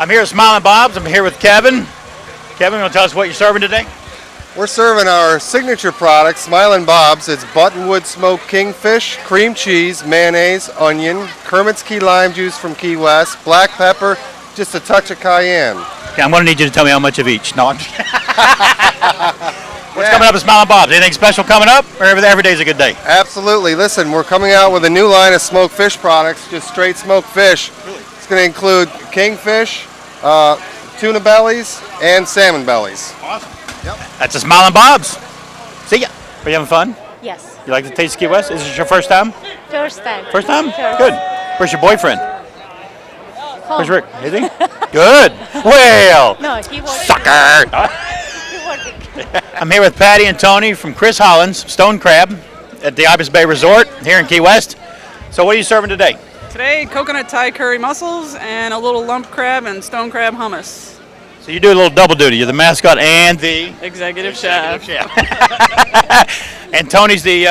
I'm here at Smiling Bob's. I'm here with Kevin. Kevin, you want to tell us what you're serving today? We're serving our signature product, Smiling Bob's. It's buttonwood smoked kingfish, cream cheese, mayonnaise, onion, Kermit's key lime juice from Key West, black pepper, just a touch of cayenne. Okay, I'm going to need you to tell me how much of each. No, I'm just What's coming up at Smiling Bob's? Anything special coming up, or every day's a good day? Absolutely. Listen, we're coming out with a new line of smoked fish products, just straight smoked fish. Really? It's going to include kingfish, tuna bellies, and salmon bellies. Awesome. Yep. That's a Smiling Bob's. See ya. Are you having fun? Yes. You like the taste of Key West? Is this your first time? First time. First time? Sure. Good. Where's your boyfriend? Home. Where's Rick? Is he? Good. Well. No, he was. Sucker. I'm here with Patty and Tony from Chris Holland's Stone Crab at the Ibis Bay Resort here in Key West. So what are you serving today? Today, coconut Thai curry mussels and a little lump crab and stone crab hummus. So you do a little double duty. You're the mascot and the Executive chef. And Tony's the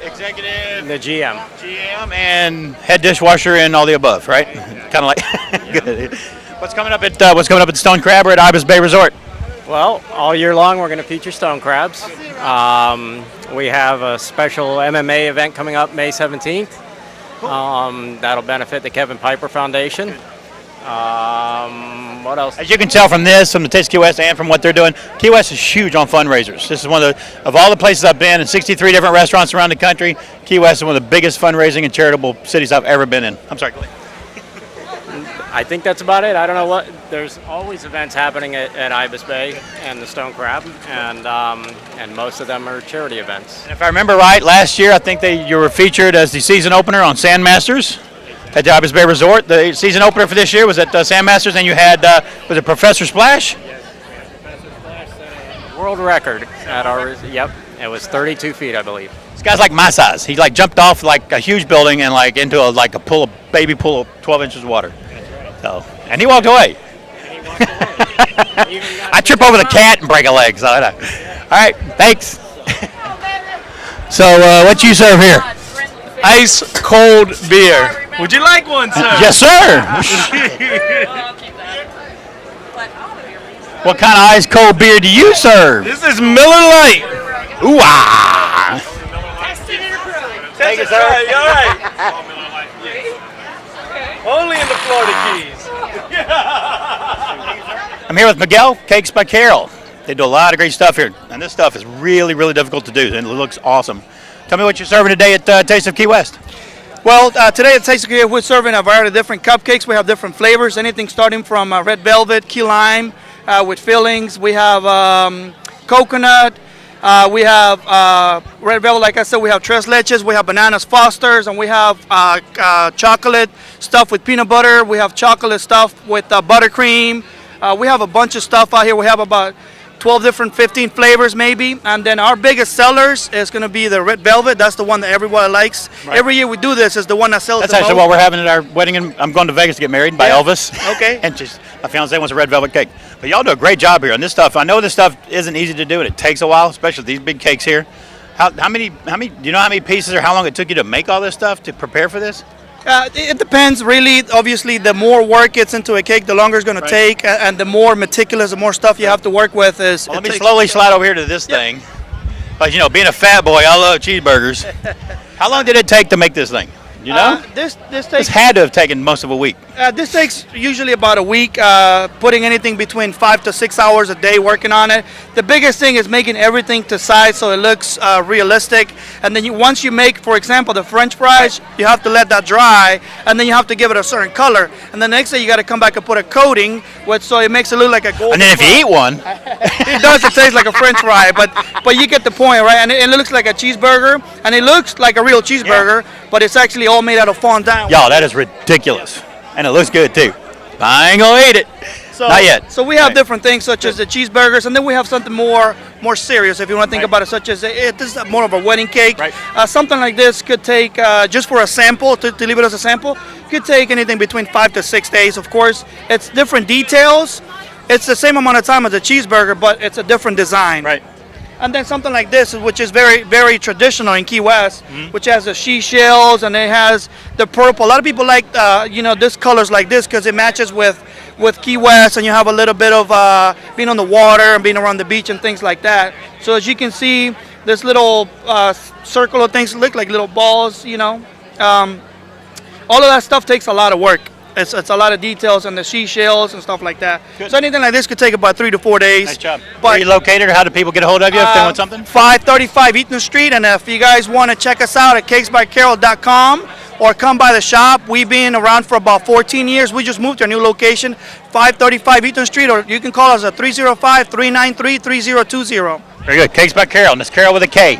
executive, The GM. GM, and head dishwasher and all the above, right? Kind of like. Good. What's coming up at the Stone Crab or at Ibis Bay Resort? Well, all year long we're going to feature stone crabs. We have a special MMA event coming up May 17th. That'll benefit the Kevin Piper Foundation. What else? As you can tell from this, from the Taste of Key West, and from what they're doing, Key West is huge on fundraisers. This is one of all the places I've been in 63 different restaurants around the country. Key West is one of the biggest fundraising and charitable cities I've ever been in. I'm sorry. I think that's about it. I don't know what. There's always events happening at Ibis Bay and the Stone Crab, and most of them are charity events. And if I remember right, last year I think you were featured as the season opener on Sandmasters at the Ibis Bay Resort. The season opener for this year was at Sandmasters, and you had was it Professor Splash? Yes, Professor Splash set a world record at our. Yep, it was 32 feet, I believe. This guy's like my size. He like jumped off like a huge building and like into a baby pool of 12 inches of water. So, and he walked away. I trip over the cat and break a leg. So, all right, thanks. So, what you serve here? Ice cold beer. Would you like one, sir? Yes, sir. What kind of ice cold beer do you serve? This is Miller Lite. Ooh ah! Thank you, sir. All right. Only in the Florida Keys. I'm here with Miguel, Cakes by Carol. They do a lot of great stuff here, and this stuff is really, really difficult to do, and it looks awesome. Tell me what you're serving today at Taste of Key West. Well, today at Taste of Key, we're serving a variety of different cupcakes. We have different flavors, anything starting from red velvet, key lime with fillings. We have coconut. We have red velvet, like I said. We have tres leches. We have bananas Fosters, and we have chocolate stuff with peanut butter. We have chocolate stuff with buttercream. We have a bunch of stuff out here. We have about 15 flavors maybe, and then our biggest sellers is going to be the red velvet. That's the one that everybody likes. Right. Every year we do this is the one that sells That's the actually most. what we're having at our wedding. I'm going to Vegas to get married by Elvis. Okay. And just my fiance wants a red velvet cake. But y'all do a great job here on this stuff. I know this stuff isn't easy to do, and it takes a while, especially these big cakes here. How many? Do you know how many pieces or how long it took you to make all this stuff to prepare for this? It depends, really. Obviously, the more work gets into a cake, the longer it's going to take, and the more meticulous, the more stuff you have to work with is. Well, let me slowly slide over here to this thing. But being a fat boy, I love cheeseburgers. How long did it take to make this thing? You know? This This takes had to have taken most of a week. this takes usually about a week. Putting anything between 5 to 6 hours a day working on it. The biggest thing is making everything to size so it looks realistic. And then once you make, for example, the French fries, you have to let that dry, and then you have to give it a certain color. And the next day you got to come back and put a coating, so it makes it look like a golden. And then if you eat one, it does. It tastes like a French fry, but you get the point, right? And it looks like a cheeseburger, and it looks like a real cheeseburger, but it's actually all made out of fondant. y'all, that is ridiculous. And it looks good too. I ain't gonna eat it. Not yet. So we have different things such as the cheeseburgers, and then we have something more serious if you want to think about it, such as this is more of a wedding cake. Right. Something like this could take just for a sample to leave it as a sample could take anything between 5 to 6 days. Of course, it's different details. It's the same amount of time as a cheeseburger, but it's a different design. Right. And then something like this, which is very, very traditional in Key West, which has the she shells and it has the purple. A lot of people like, this colors like this because it matches with with Key West, and you have a little bit of being on the water and being around the beach and things like that. So as you can see, this little circle of things look like little balls, you know. All of that stuff takes a lot of work. It's a lot of details on the seashells and stuff like that. Good. So anything like this could take about 3 to 4 days. Nice job. Where But are you located, or how do people get a hold of you if they want something? 535 Eaton Street, and if you guys want to check us out at cakesbycarol.com or come by the shop, we've been around for about 14 years. We just moved to a new location, 535 Eaton Street, or you can call us at 305-393-3020. Very good. Cakes by Carol, and it's Carol with a K.